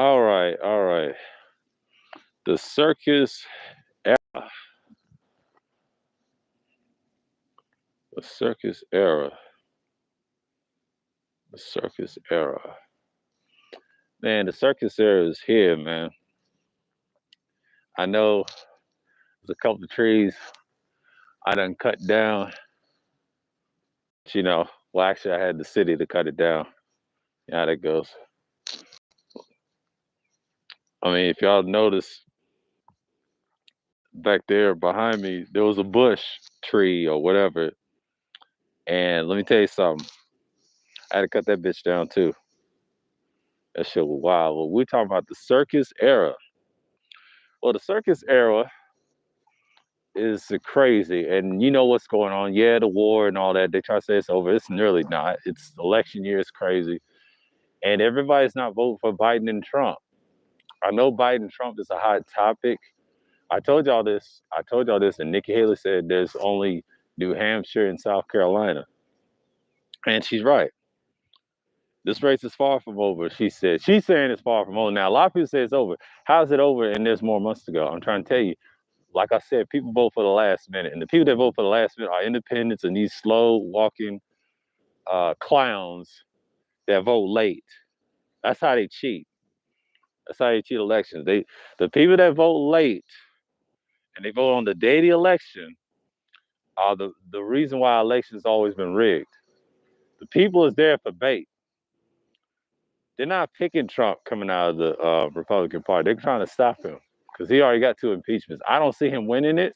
All right, all right. The circus era. The circus era. The circus era. Man, the circus era is here, man. I know there's a couple of trees I done cut down. You know, well, actually, I had the city to cut it down. Yeah, how that goes. I mean, if y'all notice back there behind me, there was a bush tree or whatever. And let me tell you something. I had to cut that bitch down too. That shit was wild. Well, we're talking about the circus era. Well, the circus era is crazy. And you know what's going on. Yeah, the war and all that. They try to say it's over. It's nearly not. It's election year. It's crazy. And everybody's not voting for Biden and Trump. I know Biden and Trump is a hot topic. I told y'all this. And Nikki Haley said there's only New Hampshire and South Carolina. And she's right. This race is far from over, she said. She's saying it's far from over. Now, a lot of people say it's over. How's it over and there's more months to go? I'm trying to tell you, like I said, people vote for the last minute. And the people that vote for the last minute are independents and these slow walking clowns that vote late. That's how they cheat. That's how they cheat elections. The people that vote late and they vote on the day of the election are the reason why elections always been rigged. The people is there for bait. They're not picking Trump coming out of the Republican Party. They're trying to stop him because he already got 2 impeachments. I don't see him winning it,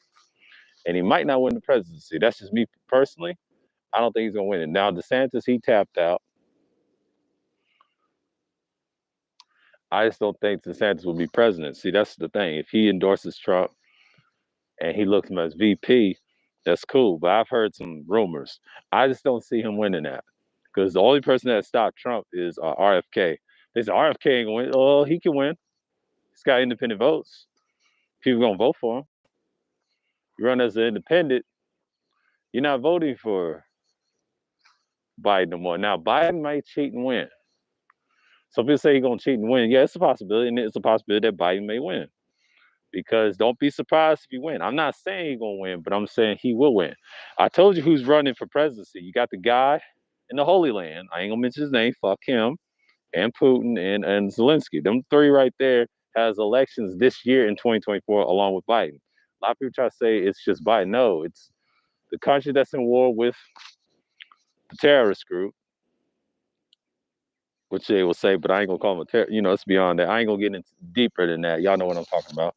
and he might not win the presidency. That's just me personally. I don't think he's gonna win it. Now DeSantis, he tapped out. I just don't think DeSantis will be president. See, that's the thing. If he endorses Trump and he looks him as VP, that's cool. But I've heard some rumors. I just don't see him winning that because the only person that stopped Trump is RFK. They said RFK ain't gonna win. Oh, he can win. He's got independent votes. People gonna vote for him. You run as an independent, you're not voting for Biden no more. Now Biden might cheat and win. Some people say he's gonna cheat and win. Yeah, it's a possibility, and it's a possibility that Biden may win. Because don't be surprised if he win. I'm not saying he's gonna win, but I'm saying he will win. I told you who's running for presidency. You got the guy in the Holy Land. I ain't gonna mention his name. Fuck him and Putin and Zelensky. Them 3 right there has elections this year in 2024 along with Biden. A lot of people try to say it's just Biden. No, it's the country that's in war with the terrorist group, which they will say, but I ain't gonna call them a terror. You know, it's beyond that. I ain't gonna get into deeper than that. Y'all know what I'm talking about.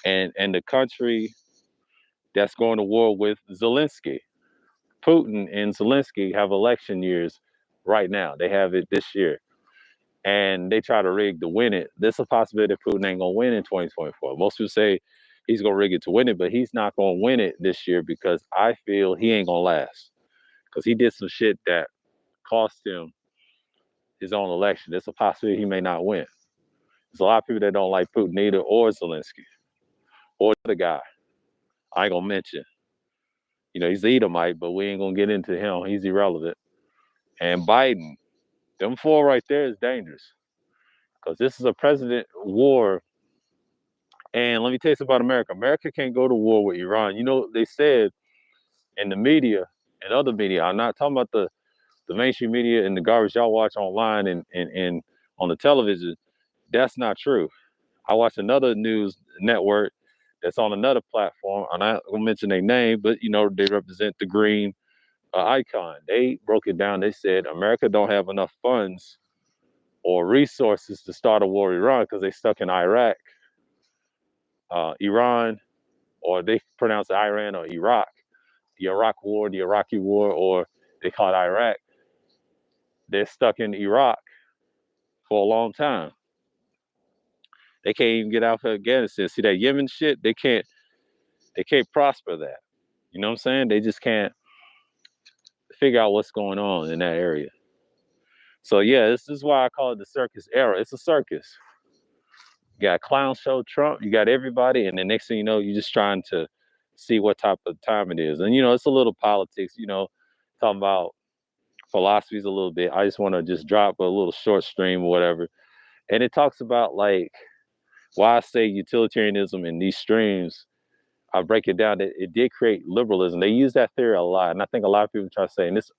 And the country that's going to war with Zelensky. Putin and Zelensky have election years right now. They have it this year. And they try to rig to win it. There's a possibility that Putin ain't gonna win in 2024. Most people say he's gonna rig it to win it, but he's not gonna win it this year because I feel he ain't gonna last. Because he did some shit that cost him his own election. There's a possibility he may not win. There's a lot of people that don't like Putin either, or Zelensky, or the guy. I ain't gonna mention. You know, he's Edomite, but we ain't gonna get into him. He's irrelevant. And Biden, them 4 right there is dangerous. Because this is a president war. And let me tell you something about America. America can't go to war with Iran. You know, they said in the media and other media, I'm not talking about the mainstream media and the garbage y'all watch online and on the television. That's not true. I watched another news network that's on another platform. I'm not going to mention their name, but, you know, they represent the green icon. They broke it down. They said America don't have enough funds or resources to start a war with Iran because they stuck in Iraq, Iran, or they pronounce it Iran or Iraq, the Iraq War, the Iraqi War, or they call it Iraq. They're stuck in Iraq for a long time. They can't even get out of Afghanistan. See that Yemen shit? They can't prosper that. You know what I'm saying? They just can't figure out what's going on in that area. So yeah, this is why I call it the circus era. It's a circus. You got a clown show Trump, you got everybody, and the next thing you know, you're just trying to see what type of time it is. And you know, it's a little politics, you know, talking about philosophies a little bit. I just want to just drop a little short stream or whatever. And it talks about like why I say utilitarianism in these streams. I break it down that it did create liberalism. They use that theory a lot, and I think a lot of people try to say, and this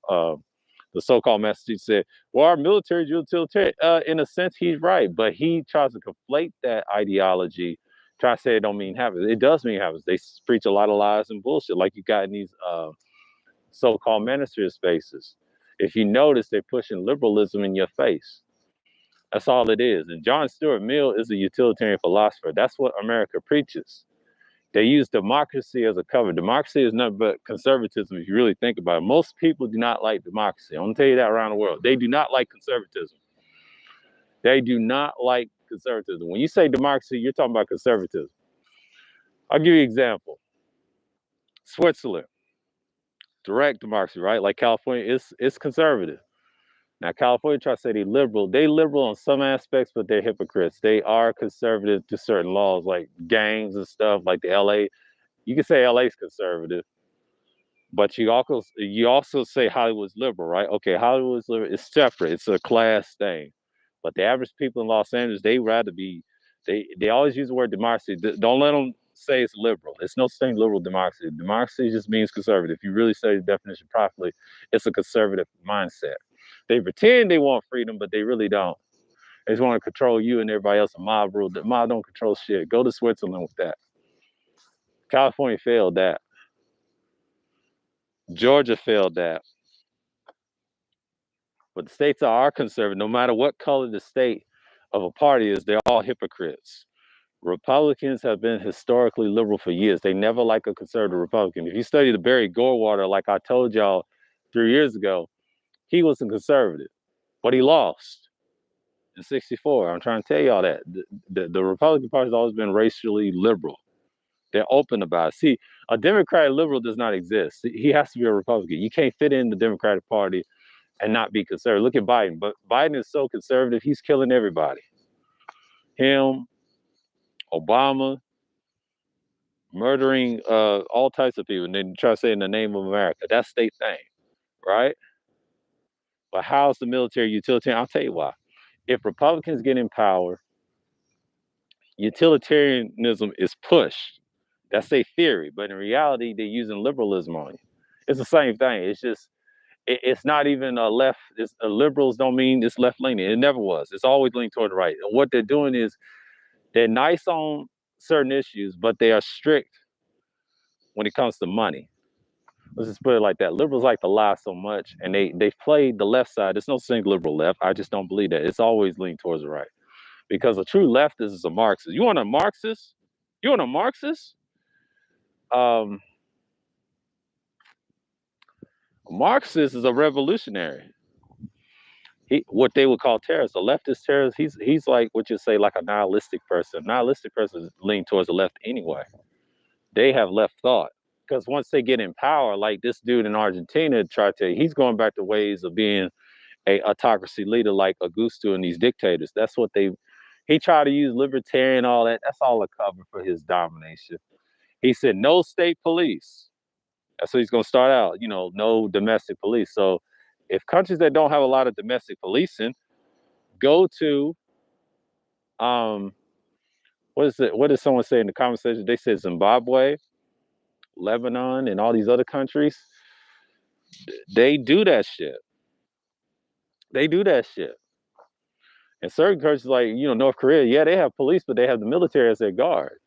the so-called Massachusetts said, well, our military is utilitarian. In a sense, he's right, but he tries to conflate that ideology, try to say it don't mean habits. It does mean habits. They preach a lot of lies and bullshit, like you got in these so-called manosphere spaces. If you notice, they're pushing liberalism in your face. That's all it is. And John Stuart Mill is a utilitarian philosopher. That's what America preaches. They use democracy as a cover. Democracy is nothing but conservatism, if you really think about it. Most people do not like democracy. I'm going to tell you that around the world. They do not like conservatism. They do not like conservatism. When you say democracy, you're talking about conservatism. I'll give you an example. Switzerland, direct democracy, right? Like California, it's conservative. Now, California tries to say they're liberal. They liberal on some aspects, but they're hypocrites. They are conservative to certain laws, like gangs and stuff, like the LA. You can say LA's conservative, but you also say Hollywood's liberal, right? Okay, Hollywood's liberal. It's separate. It's a class thing. But the average people in Los Angeles, they rather be. They always use the word democracy. Don't let them say it's liberal. It's no such thing liberal democracy. Democracy just means conservative. If you really study the definition properly, it's a conservative mindset. They pretend they want freedom, but they really don't. They just want to control you and everybody else. A mob rule. The mob don't control shit. Go to Switzerland with that. California failed that. Georgia failed that. But the states are conservative. No matter what color the state of a party is, they're all hypocrites. Republicans have been historically liberal for years. They never like a conservative Republican. If you study the Barry Gorewater, like I told y'all 3 years ago, he was a conservative, but he lost in '64. I'm trying to tell y'all that. The Republican Party has always been racially liberal. They're open about it. See, a Democratic liberal does not exist. He has to be a Republican. You can't fit in the Democratic Party and not be conservative. Look at Biden. But Biden is so conservative, he's killing everybody. Him, Obama, murdering all types of people, and then try to say in the name of America. That's their thing, right? But how's the military utilitarian? I'll tell you why. If Republicans get in power, utilitarianism is pushed. That's their theory, but in reality, they're using liberalism on you. It's the same thing. It's just, it's not even a left. It's liberals don't mean it's left leaning. It never was. It's always leaning toward the right. And what they're doing is they're nice on certain issues, but they are strict when it comes to money. Let's just put it like that. Liberals like to lie so much, and they played the left side. There's no single liberal left. I just don't believe that. It's always leaning towards the right. Because a true leftist is a Marxist. You want a Marxist? You want a Marxist? Marxist is a revolutionary. What they would call terrorist. A leftist terrorist, he's like what you say, like a nihilistic person. Nihilistic person lean towards the left anyway. They have left thought. Because once they get in power, like this dude in Argentina tried to, he's going back to ways of being a autocracy leader like Augusto and these dictators. That's what he tried to use libertarian, all that. That's all a cover for his domination. He said, no state police. That's what he's going to start out, no domestic police. So if countries that don't have a lot of domestic policing go to, what did someone say in the conversation? They said Zimbabwe, Lebanon, and all these other countries, they do that shit. They do that shit. And certain countries like, North Korea, yeah, they have police, but they have the military as their guard.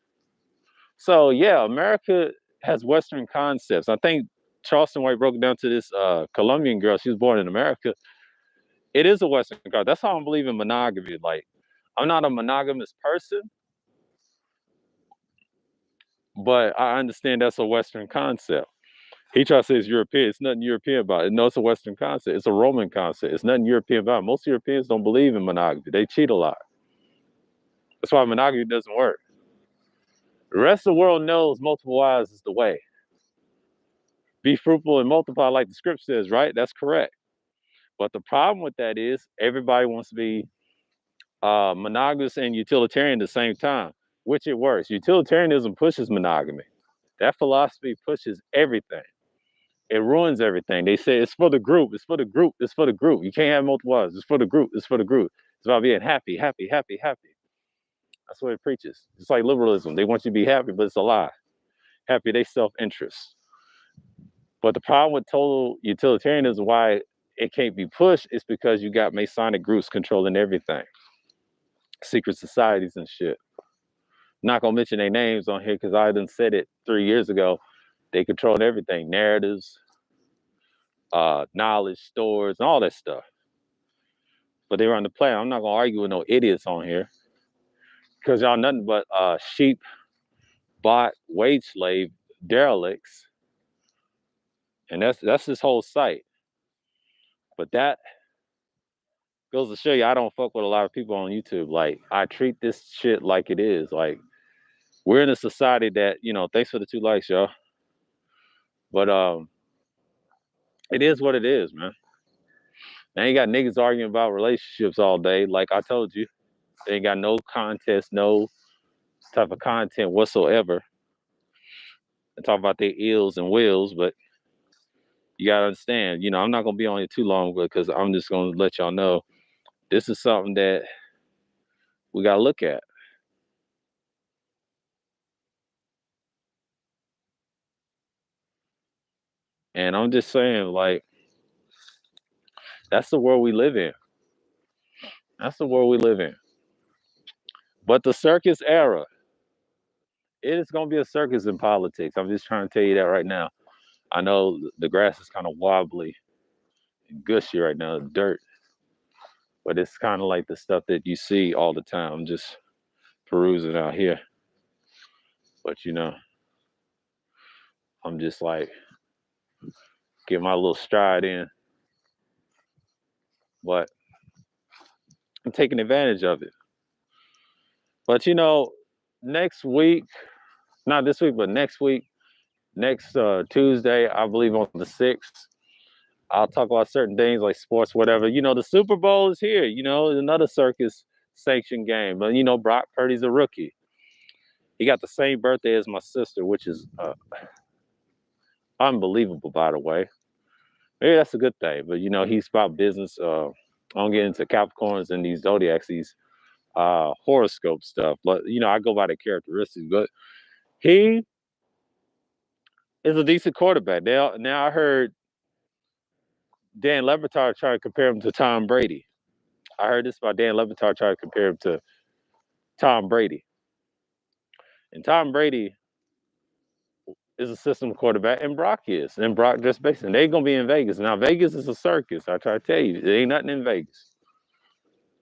So yeah, America has Western concepts. I think Charleston White broke it down to this Colombian girl. She was born in America. It is a Western concept. That's how I don't believe in monogamy. Like, I'm not a monogamous person, but I understand that's a Western concept. He tries to say it's European. It's nothing European about it. No, it's a Western concept. It's a Roman concept. It's nothing European about it. Most Europeans don't believe in monogamy. They cheat a lot. That's why monogamy doesn't work. The rest of the world knows multiple wives is the way. Be fruitful and multiply like the script says, right? That's correct. But the problem with that is everybody wants to be monogamous and utilitarian at the same time, which it works. Utilitarianism pushes monogamy. That philosophy pushes everything. It ruins everything. They say it's for the group. It's for the group. It's for the group. You can't have multiple wives. It's for the group. It's for the group. It's about being happy, happy, happy, happy. That's what it preaches. It's like liberalism. They want you to be happy, but it's a lie. Happy, they self-interest. But the problem with total utilitarianism, why it can't be pushed, is because you got Masonic groups controlling everything. Secret societies and shit. Not gonna mention their names on here because I done said it 3 years ago. They control everything, narratives, knowledge stores, and all that stuff. But they run the play. I'm not gonna argue with no idiots on here because y'all nothing but sheep, bought, wage slave, derelicts, and that's this whole site. But that goes to show you I don't fuck with a lot of people on YouTube. Like I treat this shit like it is. Like we're in a society that, thanks for the 2 likes, y'all. But it is what it is, man. Now you got niggas arguing about relationships all day. Like I told you, they ain't got no contest, no type of content whatsoever. And talk about their ills and wills, but you gotta understand, I'm not gonna be on here too long because I'm just gonna let y'all know this is something that we gotta look at. And I'm just saying, like, that's the world we live in. That's the world we live in. But the circus era, it is gonna be a circus in politics. I'm just trying to tell you that right now. I know the grass is kind of wobbly and gushy right now, dirt. But it's kind of like the stuff that you see all the time. I'm just perusing out here. But I'm just like get my little stride in. But I'm taking advantage of it. But next week, not this week, but next week, next Tuesday, I believe on the 6th, I'll talk about certain things like sports, whatever. The Super Bowl is here, another circus sanctioned game. But Brock Purdy's a rookie. He got the same birthday as my sister, which is unbelievable, by the way. Maybe that's a good thing. But he's about business. I don't get into Capricorns and these zodiacs, these horoscope stuff. But I go by the characteristics. But he is a decent quarterback. Now I heard Dan Le Batard try to compare him to Tom Brady. I heard this about Dan Le Batard trying to compare him to Tom Brady. And Tom Brady is a system quarterback, and Brock is. And Brock just basically, they're going to be in Vegas. Now, Vegas is a circus. I try to tell you, there ain't nothing in Vegas.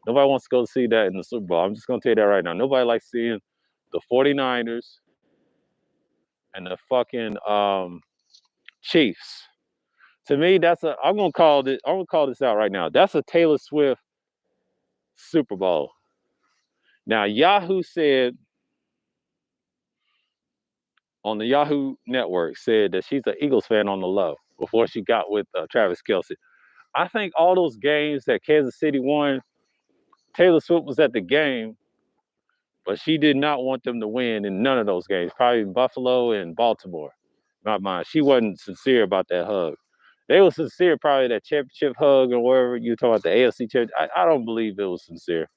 Nobody wants to go see that in the Super Bowl. I'm just going to tell you that right now. Nobody likes seeing the 49ers and the fucking Chiefs. To me, I'm going to call this out right now. That's a Taylor Swift Super Bowl. Now, Yahoo said, on the Yahoo network, said that she's an Eagles fan on the low before she got with Travis Kelce. I think all those games that Kansas City won, Taylor Swift was at the game, but she did not want them to win in none of those games, probably Buffalo and Baltimore. Not mine. She wasn't sincere about that hug. They were sincere, probably that championship hug or whatever you talk about the AFC championship. I don't believe it was sincere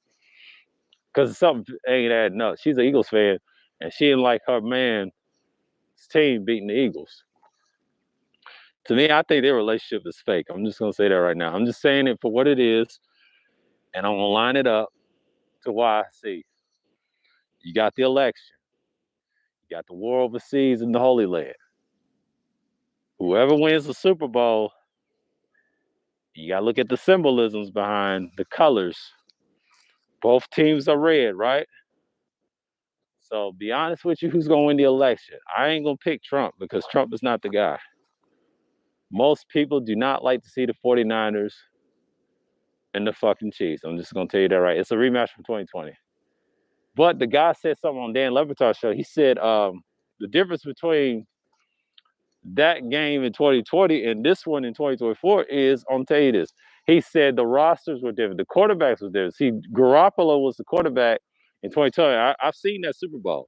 because something ain't adding up. She's an Eagles fan, and she didn't like her man's team beating the Eagles. To me, I think their relationship is fake. I'm just going to say that right now. I'm just saying it for what it is, and I'm going to line it up to why I see. You got the election. You got the war overseas in the Holy Land. Whoever wins the Super Bowl, you got to look at the symbolisms behind the colors. Both teams are red, right? So be honest with you, who's going to win the election? I ain't going to pick Trump because Trump is not the guy. Most people do not like to see the 49ers and the fucking Chiefs. I'm just going to tell you that right. It's a rematch from 2020. But the guy said something on Dan Le Batard's show. He said the difference between that game in 2020 and this one in 2024 is, I'm telling you this. He said the rosters were different. The quarterbacks were different. See, Garoppolo was the quarterback in 2020. I've seen that Super Bowl.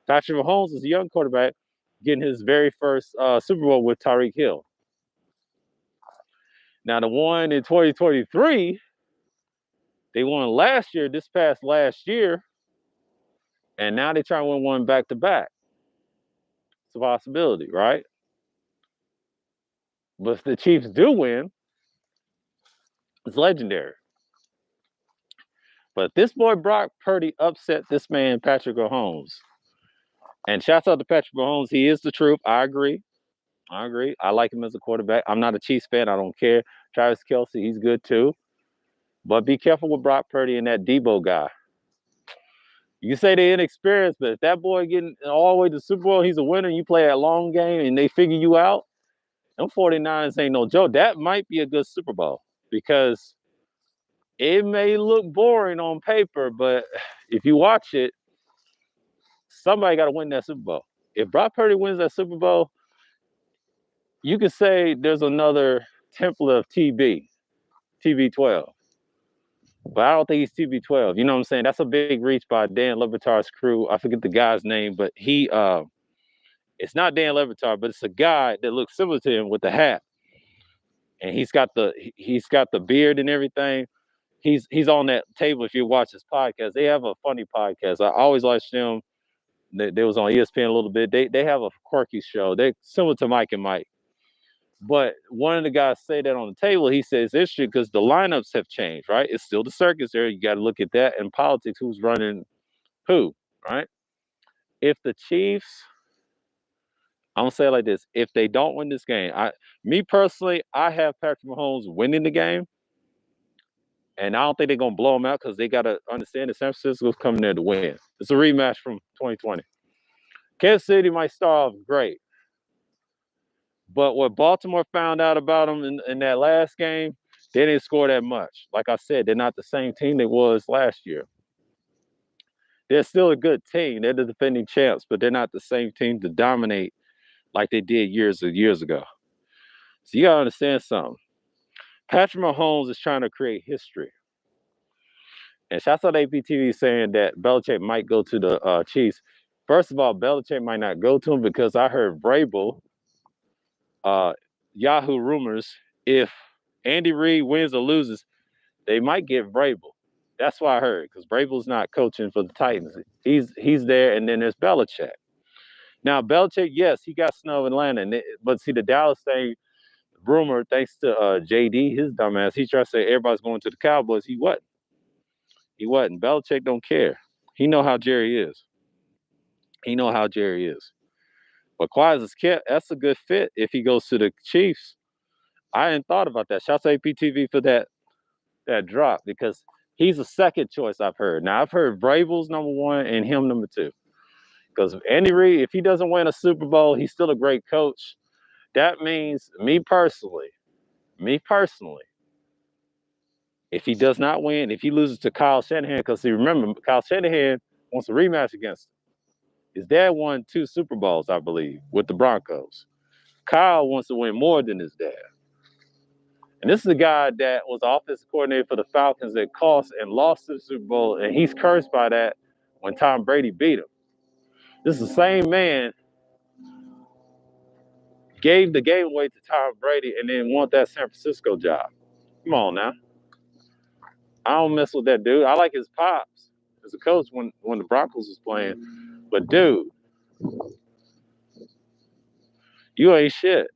Patrick Mahomes is a young quarterback getting his very first Super Bowl with Tyreek Hill. Now, the one in 2023, They won this past last year, and now they try to win one back to back. It's a possibility, right? But if the Chiefs do win, it's legendary. But this boy Brock Purdy upset this man Patrick Mahomes. And shouts out to Patrick Mahomes. He is the truth. I agree. I like him as a quarterback. I'm not a Chiefs fan. I don't care. Travis Kelce, he's good too. But be careful with Brock Purdy and that Debo guy. You say they're inexperienced, but if that boy getting all the way to the Super Bowl, he's a winner, and you play that long game and they figure you out, them 49ers ain't no joke. That might be a good Super Bowl because it may look boring on paper, but if you watch it, somebody got to win that Super Bowl. If Brock Purdy wins that Super Bowl, you could say there's another template of TB12. But I don't think he's TB12. You know what I'm saying? That's a big reach by Dan Le Batard's crew. I forget the guy's name, but it's not Dan Le Batard, but it's a guy that looks similar to him with the hat. And he's got the beard and everything. He's on that table if you watch his podcast. They have a funny podcast. I always watch them. They was on ESPN a little bit. They have a quirky show. They're similar to Mike and Mike. But one of the guys say that on the table, he says it's interesting because the lineups have changed, right? It's still the circus there. You got to look at that. And politics, who's running who, right? If the Chiefs, I'm going to say it like this. If they don't win this game, me personally, I have Patrick Mahomes winning the game. And I don't think they're going to blow them out because they got to understand that San Francisco's coming there to win. It's a rematch from 2020. Kansas City might start off great. But what Baltimore found out about them in that last game, they didn't score that much. Like I said, they're not the same team they was last year. They're still a good team. They're the defending champs, but they're not the same team to dominate like they did years ago. So you got to understand something. Patrick Mahomes is trying to create history. And shouts out to APTV saying that Belichick might go to the Chiefs. First of all, Belichick might not go to him because I heard Vrabel, Yahoo rumors, if Andy Reid wins or loses, they might get Vrabel. That's what I heard, because Vrabel's not coaching for the Titans. He's there, and then there's Belichick. Now, Belichick, yes, he got snubbed in Atlanta, but see, the Dallas thing, rumor, thanks to JD, his dumbass, he tried to say everybody's going to the Cowboys. He wasn't. Belichick don't care. He know how Jerry is. But quiet as kept, that's a good fit if he goes to the Chiefs. I hadn't thought about that. Shouts to APTV for that drop, because he's a second choice I've heard. Now, I've heard Vrabel's number one and him number two. Because Andy Reid, if he doesn't win a Super Bowl, he's still a great coach. That means, me personally, if he does not win, if he loses to Kyle Shanahan, because remember, Kyle Shanahan wants a rematch against him. His dad won 2 Super Bowls, I believe, with the Broncos. Kyle wants to win more than his dad. And this is a guy that was offensive coordinator for the Falcons that cost and lost the Super Bowl, and he's cursed by that when Tom Brady beat him. This is the same man gave the game away to Tom Brady and then want that San Francisco job. Come on now. I don't mess with that dude. I like his pops as a coach when the Broncos was playing. But dude, you ain't shit.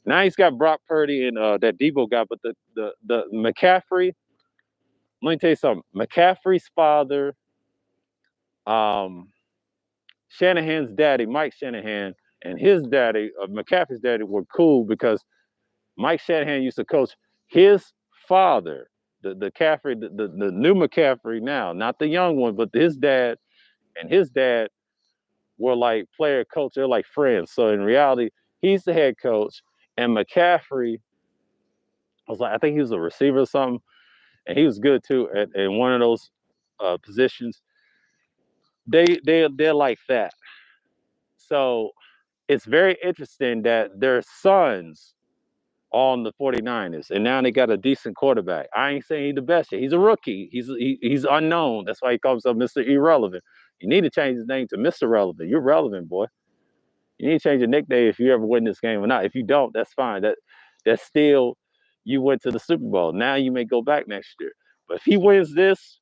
Now he's got Brock Purdy and that Debo guy, but the McCaffrey, let me tell you something. McCaffrey's father, Shanahan's daddy, Mike Shanahan, and his daddy, McCaffrey's daddy, were cool because Mike Shanahan used to coach his father, the McCaffrey, the new McCaffrey now, not the young one, but his dad and his dad were like player coach. They're like friends. So in reality, he's the head coach, and McCaffrey was like, I think he was a receiver or something, and he was good too in one of those positions. They're like that. So it's very interesting that their sons on the 49ers, and now they got a decent quarterback. I ain't saying he's the best yet. He's a rookie. He's unknown. That's why he calls himself Mr. Irrelevant. You need to change his name to Mr. Relevant. You're relevant, boy. You need to change your nickname if you ever win this game or not. If you don't, that's fine. That's still, you went to the Super Bowl. Now you may go back next year. But if he wins this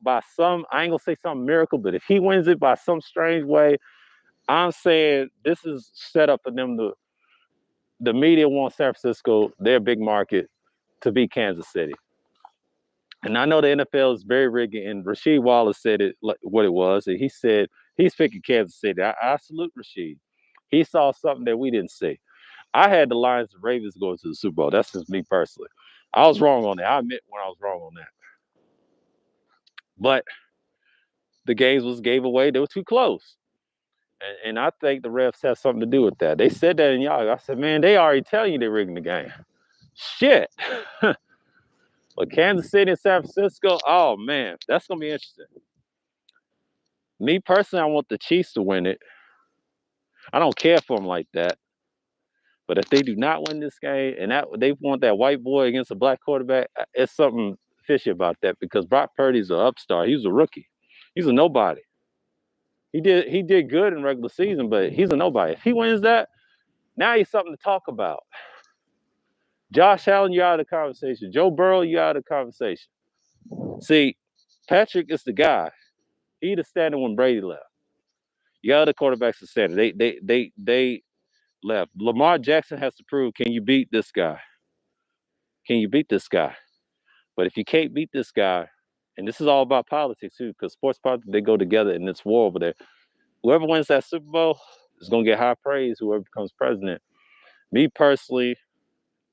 by some, I ain't gonna say some miracle, but if he wins it by some strange way, I'm saying this is set up for them to, the media wants San Francisco, their big market, to beat Kansas City. And I know the NFL is very rigged, and Rasheed Wallace said it like what it was. And he said he's picking Kansas City. I salute Rasheed. He saw something that we didn't see. I had the Lions and Ravens going to the Super Bowl. That's just me personally. I was wrong on that. I admit when I was wrong on that. But the games was gave away. They were too close. And I think the refs have something to do with that. They said that in y'all. I said, man, they already telling you they're rigging the game. Shit. But Kansas City and San Francisco, oh man, that's gonna be interesting. Me personally, I want the Chiefs to win it. I don't care for them like that. But if they do not win this game, and that they want that white boy against a black quarterback, it's something fishy about that because Brock Purdy's an upstart. He was a rookie. He's a nobody. He did good in regular season, but he's a nobody. If he wins that, now he's something to talk about. Josh Allen, you're out of the conversation. Joe Burrow, you're out of the conversation. See, Patrick is the guy. He the standard when Brady left. The other quarterbacks are standard. They left. Lamar Jackson has to prove, can you beat this guy? Can you beat this guy? But if you can't beat this guy, and this is all about politics too, because sports politics, they go together in this war over there. Whoever wins that Super Bowl is going to get high praise, whoever becomes president. Me personally,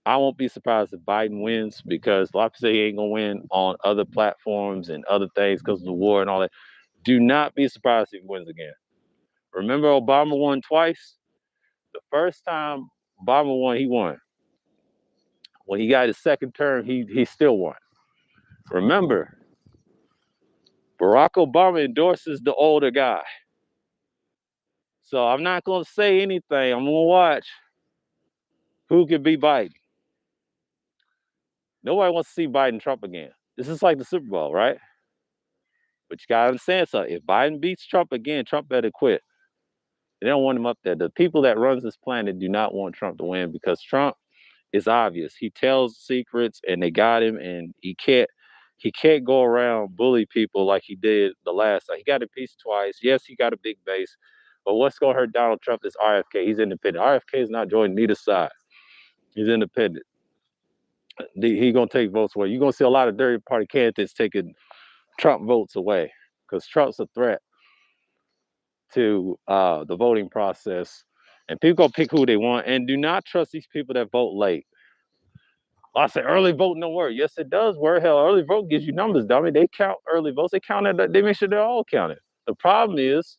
I won't be surprised if Biden wins because a lot of people say he ain't going to win on other platforms and other things because of the war and all that. Do not be surprised if he wins again. Remember Obama won twice? The first time Obama won, he won. When he got his second term, he still won. Remember, Barack Obama endorses the older guy. So I'm not going to say anything. I'm going to watch who can beat Biden. Nobody wants to see Biden Trump again. This is like the Super Bowl, right? But you got to understand something. If Biden beats Trump again, Trump better quit. They don't want him up there. The people that runs this planet do not want Trump to win because Trump is obvious. He tells secrets and they got him and he can't go around bully people like he did the last time. He got impeached twice. Yes, he got a big base. But what's going to hurt Donald Trump is RFK. He's independent. RFK is not joining neither side. He's independent. He's going to take votes away. You're going to see a lot of dirty party candidates taking Trump votes away because Trump's a threat to the voting process. And people going to pick who they want. And do not trust these people that vote late. I say early voting don't work. Yes, it does work. Hell, early vote gives you numbers, dummy. They count early votes. They count it. They make sure they're all counted. The problem is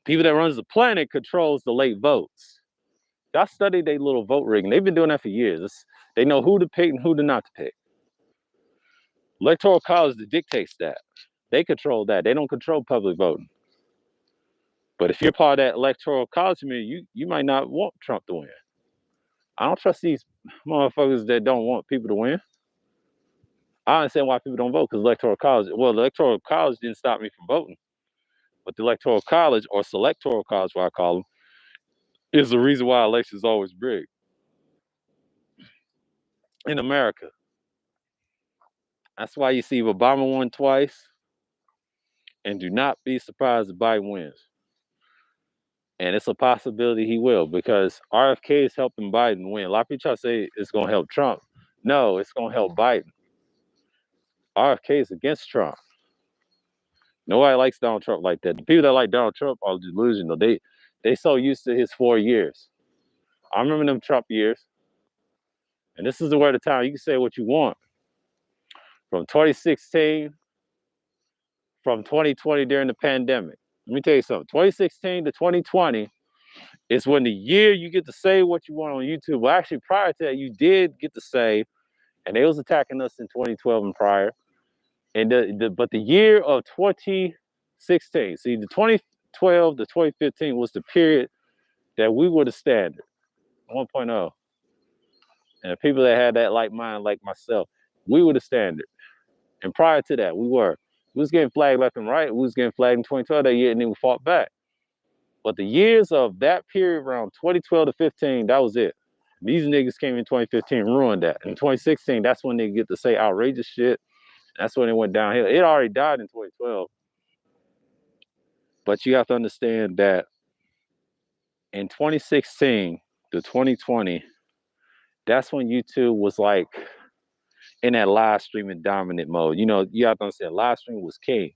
people that runs the planet controls the late votes. Y'all study their little vote rigging. They've been doing that for years. They know who to pick and who to not to pick. Electoral college dictates that. They control that. They don't control public voting. But if you're part of that electoral college community, you might not want Trump to win. I don't trust these motherfuckers that don't want people to win. I understand why people don't vote because electoral college. Well, the electoral college didn't stop me from voting, but the electoral college or selectoral college, what I call them, is the reason why elections always rigged in America. That's why you see Obama won twice, and do not be surprised if Biden wins. And it's a possibility he will because RFK is helping Biden win. A lot of people try to say it's going to help Trump. No, it's going to help Biden. RFK is against Trump. Nobody likes Donald Trump like that. The people that like Donald Trump are delusional. They so used to his 4 years. I remember them Trump years. And this is the word of time. You can say what you want. From 2016, from 2020 during the pandemic. Let me tell you something. 2016 to 2020 is when the year you get to say what you want on YouTube. Well, actually, prior to that, you did get to say, and they was attacking us in 2012 and prior. And but the year of 2016, see, the 2012 to 2015 was the period that we were the standard, 1.0. And the people that had that like mind, like myself, we were the standard. And prior to that, we was getting flagged left and right. We was getting flagged in 2012 that year, and then we fought back. But the years of that period around 2012 to 15, that was it. These niggas came in 2015 and ruined that. In 2016, that's when they get to say outrageous shit. That's when it went downhill. It already died in 2012. But you have to understand that in 2016 to 2020, that's when YouTube was like in that live streaming dominant mode. You know, you have to understand live stream was king.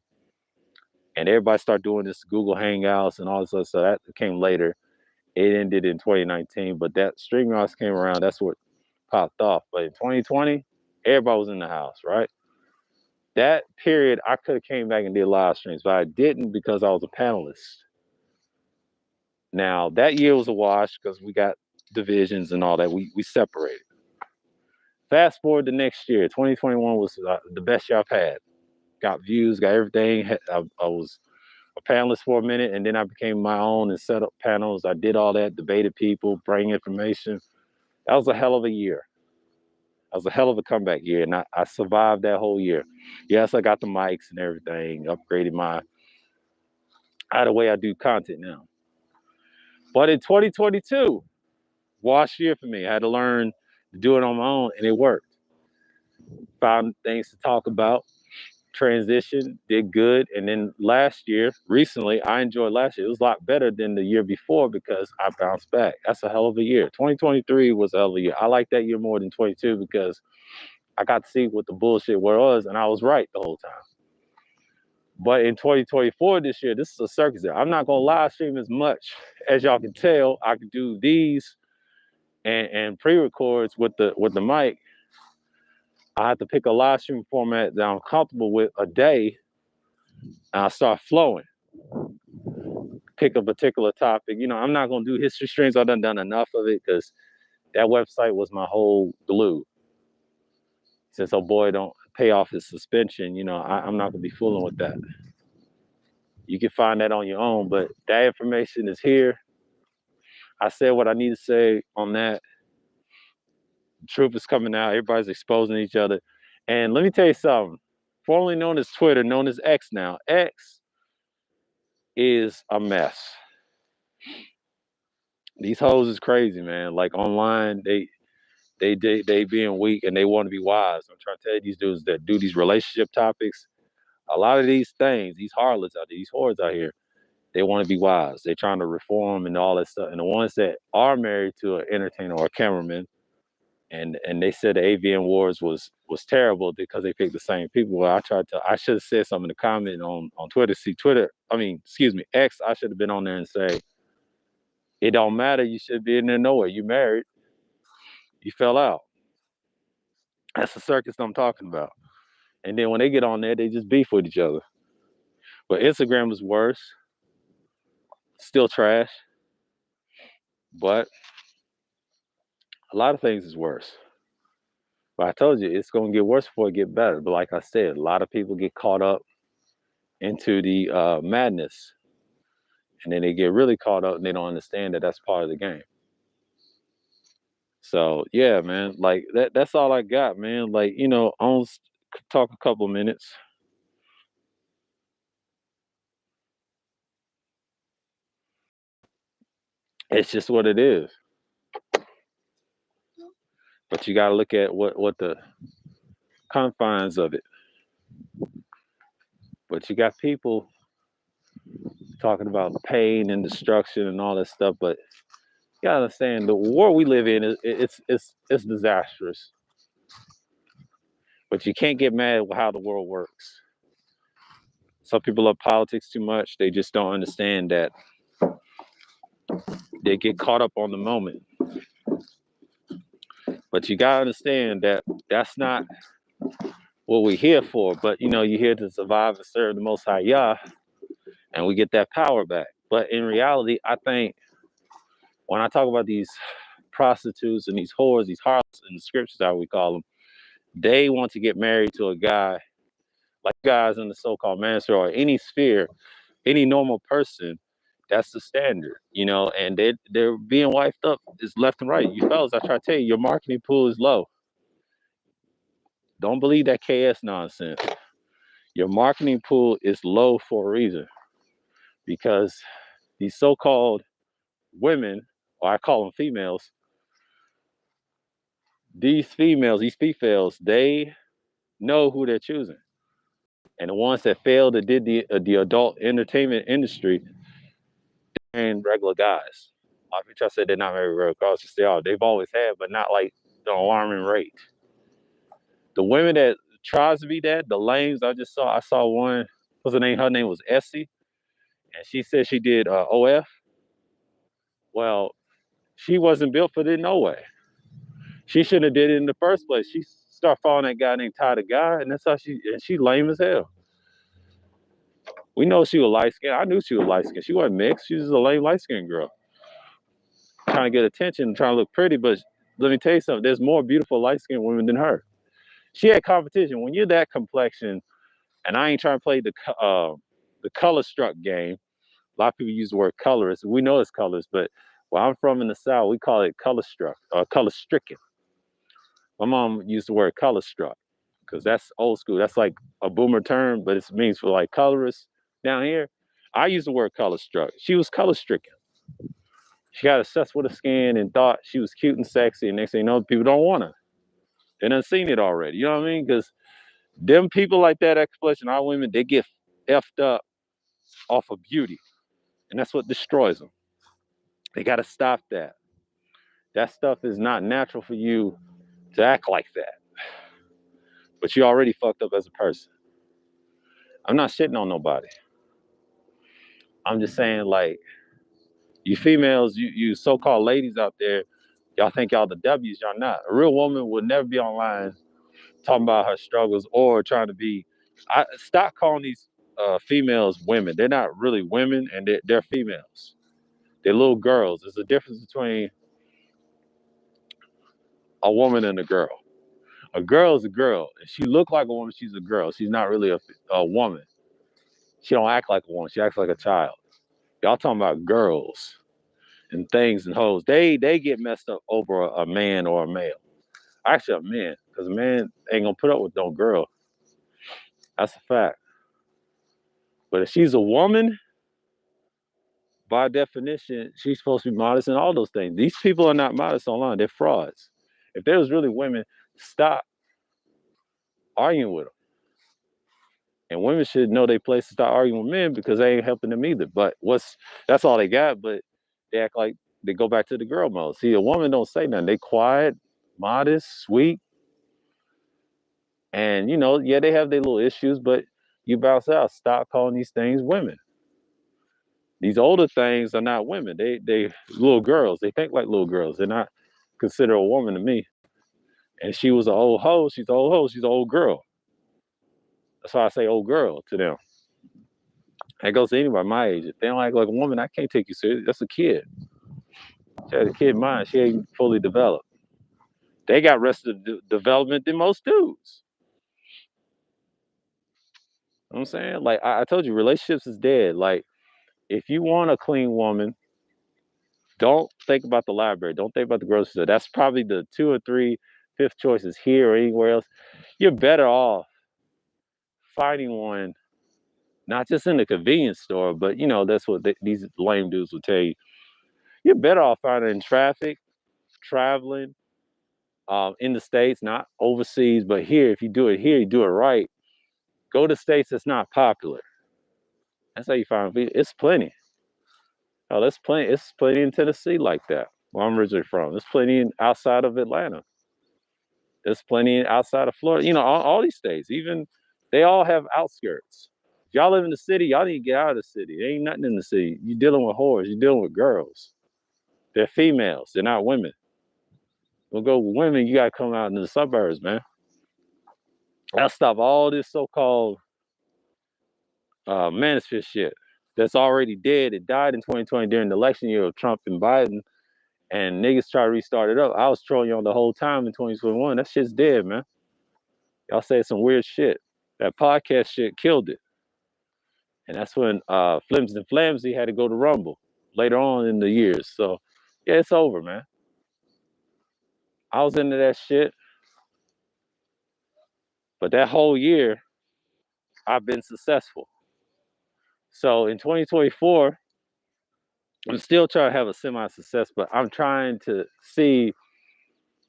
And everybody started doing this Google Hangouts and all this other stuff. That came later. It ended in 2019, but that streaming house came around. That's what popped off. But in 2020, everybody was in the house, right? That period, I could have came back and did live streams, but I didn't because I was a panelist. Now, that year was a wash because we got divisions and all that. We separated. Fast forward to next year, 2021 was the best year I've had. Got views, got everything. I was a panelist for a minute, and then I became my own and set up panels. I did all that, debated people, bring information. That was a hell of a year. That was a hell of a comeback year, and I survived that whole year. Yes, I got the mics and everything, upgraded the way I do content now. But in 2022, wash year for me. I had to learn to do it on my own, and it worked. Found things to talk about, transition, did good. And then recently, I enjoyed last year. It was a lot better than the year before because I bounced back. That's a hell of a year. 2023 was a hell of a year. I like that year more than 22 because I got to see what the bullshit was, and I was right the whole time. But in 2024 this year, this is a circus year. I'm not going to live stream as much. As y'all can tell, I can do these and pre-records with the mic. I have to pick a live stream format that I'm comfortable with a day, and I start flowing. Pick a particular topic. You know, I'm not going to do history streams. I've done enough of it because that website was my whole glue. Since our boy don't pay off his suspension, you know, I'm not going to be fooling with that. You can find that on your own, but that information is here. I said what I need to say on that. The truth is coming out. Everybody's exposing each other. And let me tell you something. Formerly known as Twitter, known as X now. X is a mess. These hoes is crazy, man. Like online, they being weak and they want to be wise. I'm trying to tell you, these dudes that do these relationship topics, a lot of these things, these harlots out there, these whores out here, they want to be wise. They're trying to reform and all that stuff. And the ones that are married to an entertainer or a cameraman, and they said the AVN wars was terrible because they picked the same people. Well, I should have said something in the comment on Twitter. X, I should have been on there and say, it don't matter. You should be in there nowhere. You married. You fell out. That's the circus I'm talking about. And then when they get on there, they just beef with each other. But Instagram is worse. Still trash. But a lot of things is worse. But I told you, it's going to get worse before it get better. But like I said, a lot of people get caught up into the madness. And then they get really caught up and they don't understand that that's part of the game. So, yeah, man, like that's all I got, man. Like, you know, I'll talk a couple minutes. It's just what it is. But you got to look at what the confines of it. But you got people talking about pain and destruction and all that stuff. But you gotta understand the world we live in it's disastrous. But you can't get mad at how the world works. Some people love politics too much. They just don't understand that they get caught up on the moment. But you gotta understand that that's not what we're here for. But you know, you're here to survive and serve the Most High Yah, and we get that power back. But in reality, I think when I talk about these prostitutes and these whores, these harlots in the scriptures, how we call them, they want to get married to a guy, like guys in the so-called manosphere or any sphere, any normal person. That's the standard, you know, and they're being wiped up is left and right. You fellas, I try to tell you, your marketing pool is low. Don't believe that KS nonsense. Your marketing pool is low for a reason, because these so-called women, or I call them females, these females, they know who they're choosing. And the ones that failed that did the adult entertainment industry and regular guys. A lot of people say they're not very regardless, they are. They've always had, but not like the alarming rate. The women that tries to be that, the lames I saw one, what's her name? Her name was Essie, and she said she did OF. Well, she wasn't built for it no way. She shouldn't have did it in the first place. She started following that guy named Ty the Guy, and that's how she lame as hell. We know she was light skinned. I knew she was light skinned. She wasn't mixed. She was a lame light skinned girl. Trying to get attention, trying to look pretty, but let me tell you something, there's more beautiful light skinned women than her. She had competition. When you're that complexion, and I ain't trying to play the color struck game. A lot of people use the word colorist. We know it's colors, but where I'm from in the South, we call it color struck or color stricken. My mom used the word color struck because that's old school. That's like a boomer term, but it means for like colorists down here. I use the word color struck. She was color stricken. She got obsessed with her skin and thought she was cute and sexy. And next thing you know, people don't want her. They done seen it already. You know what I mean? Because them people like that, exploitation, our women, they get effed up off of beauty. And that's what destroys them. They got to stop that. That stuff is not natural for you to act like that. But you already fucked up as a person. I'm not shitting on nobody. I'm just saying, like, you females, you so-called ladies out there, y'all think y'all the W's, y'all not. A real woman would never be online talking about her struggles or trying to be. Stop calling these females women. They're not really women, and they're females. They're little girls. There's a difference between a woman and a girl. A girl is a girl. If she look like a woman, she's a girl. She's not really a woman. She don't act like a woman. She acts like a child. Y'all talking about girls and things and hoes. They get messed up over a man or a male. Actually, a man, because a man ain't gonna put up with no girl. That's a fact. But if she's a woman, by definition, she's supposed to be modest and all those things. These people are not modest online. They're frauds. If there was really women, stop arguing with them. And women should know their place to start arguing with men because they ain't helping them either. But that's all they got. But they act like they go back to the girl mode. See, a woman don't say nothing. They quiet, modest, sweet. And yeah, they have their little issues, but you bounce out. Stop calling these things women. These older things are not women. They little girls. They think like little girls. They're not considered a woman to me. And she was an old hoe. She's an old hoe. She's an old girl. That's why I say old girl to them. That goes to anybody my age. If they don't act like a woman, I can't take you serious. That's a kid. She has a kid mind. She ain't fully developed. They got rested development than most dudes. You know what I'm saying? Like I told you, relationships is dead. Like if you want a clean woman, don't think about the library. Don't think about the grocery store. That's probably the 2 or 3 fifth choices here or anywhere else. You're better off finding one, not just in the convenience store, but that's what these lame dudes will tell you. You're better off finding in traffic, traveling, in the States, not overseas, but here. If you do it here, you do it right. Go to states that's not popular. That's how you find people. It's plenty. Oh, there's plenty. It's plenty in Tennessee like that, where I'm originally from. There's plenty outside of Atlanta. There's plenty outside of Florida. All these states, even they all have outskirts. If y'all live in the city, y'all need to get out of the city. There ain't nothing in the city. You're dealing with whores. You're dealing with girls. They're females. They're not women. We'll go with women. You gotta come out into the suburbs, man. I'll stop all this so-called manosphere shit that's already dead. It died in 2020 during the election year of Trump and Biden, and niggas try to restart it up. I was trolling y'all the whole time in 2021. That shit's dead, man. Y'all said some weird shit. That podcast shit killed it. And that's when Flims and Flamsy had to go to Rumble later on in the years. So, yeah, it's over, man. I was into that shit. But that whole year, I've been successful. So in 2024, I'm still trying to have a semi-success, but I'm trying to see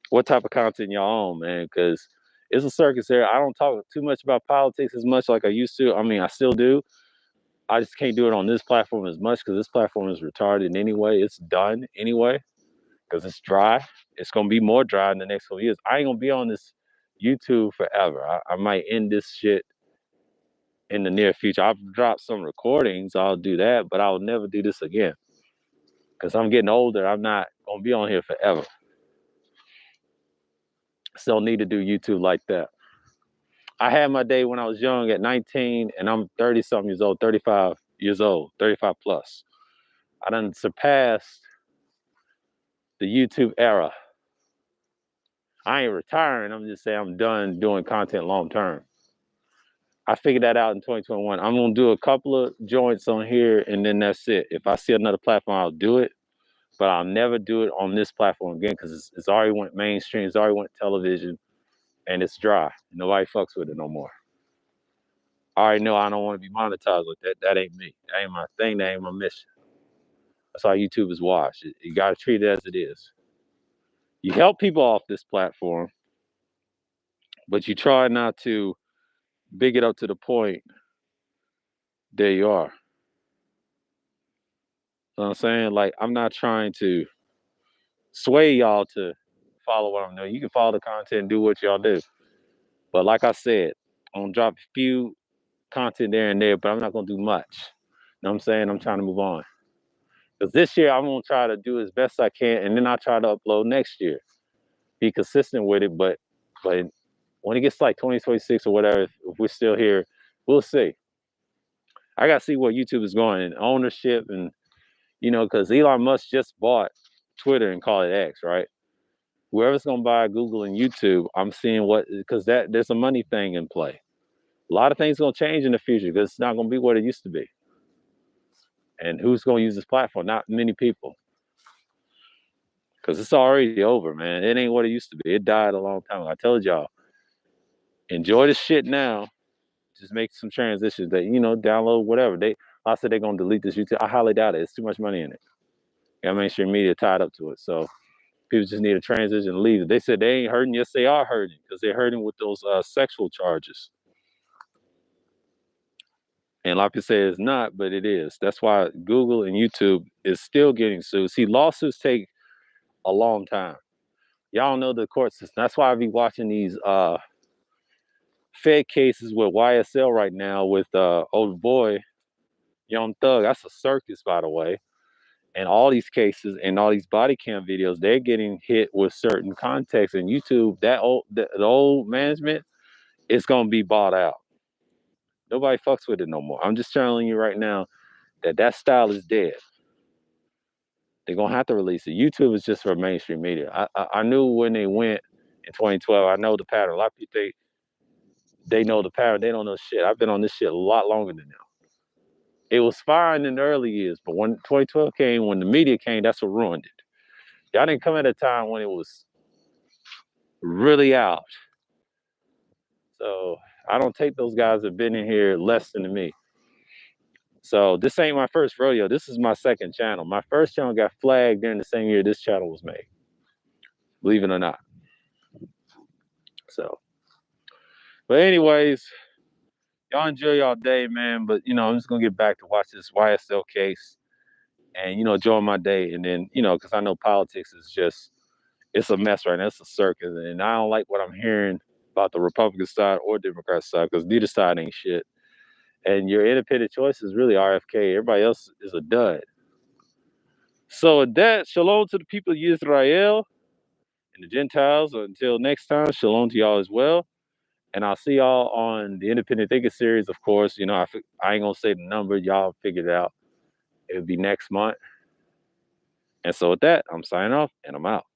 what type of content y'all on, man? Because it's a circus here. I don't talk too much about politics as much like I used to. I mean, I still do. I just can't do it on this platform as much because this platform is retarded anyway. It's done anyway because it's dry. It's gonna be more dry in the next couple years. I ain't gonna be on this YouTube forever. I might end this shit in the near future. I've dropped some recordings. I'll do that, but I'll never do this again because I'm getting older. I'm not gonna be on here forever. Still need to do YouTube like that. I had my day when I was young at 19, and I'm 30 something years old, 35 years old, 35 plus. I done surpassed the YouTube era. I ain't retiring. I'm just saying I'm done doing content long term. I figured that out in 2021. I'm gonna do a couple of joints on here, and then that's it. If I see another platform, I'll do it, but I'll never do it on this platform again because it's already went mainstream. It's already went television, and it's dry. Nobody fucks with it no more. I already know I don't want to be monetized with that. That ain't me. That ain't my thing. That ain't my mission. That's how YouTube is watched. You got to treat it as it is. You help people off this platform, but you try not to big it up to the point. There you are. You know what I'm saying? Like, I'm not trying to sway y'all to follow what I'm doing. You can follow the content and do what y'all do. But like I said, I'm going to drop a few content there and there, but I'm not going to do much. You know what I'm saying? I'm trying to move on. Because this year, I'm going to try to do as best I can, and then I'll try to upload next year. Be consistent with it, but when it gets like 2026 or whatever, if we're still here, we'll see. I got to see where YouTube is going and ownership, and because Elon Musk just bought Twitter and called it X, right? Whoever's gonna buy Google and YouTube, I'm seeing because there's a money thing in play. A lot of things gonna change in the future because it's not gonna be what it used to be. And who's gonna use this platform? Not many people. Because it's already over, man. It ain't what it used to be. It died a long time ago. I told y'all, enjoy the shit now. Just make some transitions that, download whatever. I said they're gonna delete this YouTube. I highly doubt it. It's too much money in it. Got mainstream media tied up to it. So people just need to transition and leave it. They said they ain't hurting. Yes, they are hurting because they're hurting with those sexual charges. And a lot of people say it's not, but it is. That's why Google and YouTube is still getting sued. See, lawsuits take a long time. Y'all know the court system. That's why I be watching these Fed cases with YSL right now with old boy, Young Thug. That's a circus, by the way. And all these cases and all these body cam videos, they're getting hit with certain context. And YouTube, the old management, it's gonna be bought out. Nobody fucks with it no more. I'm just telling you right now that style is dead. They're gonna have to release it. YouTube is just for mainstream media. I knew when they went in 2012. I know the pattern. A lot of people they know the pattern. They don't know shit. I've been on this shit a lot longer than them. It was fine in the early years, but when 2012 came, when the media came, that's what ruined it. Y'all didn't come at a time when it was really out. So I don't take those guys that have been in here less than me. So this ain't my first rodeo. This is my second channel. My first channel got flagged during the same year this channel was made. Believe it or not. So, but anyways, y'all enjoy y'all day, man. But I'm just gonna get back to watch this YSL case and enjoy my day. And then because I know politics is just it's a mess right now. It's a circus, and I don't like what I'm hearing about the Republican side or Democrat side because neither side ain't shit. And your independent choice is really RFK. Everybody else is a dud. So with that, shalom to the people of Israel and the Gentiles. Until next time, shalom to y'all as well. And I'll see y'all on the Independent Thinker series, of course. I ain't gonna say the number. Y'all figure it out. It'll be next month. And so with that, I'm signing off and I'm out.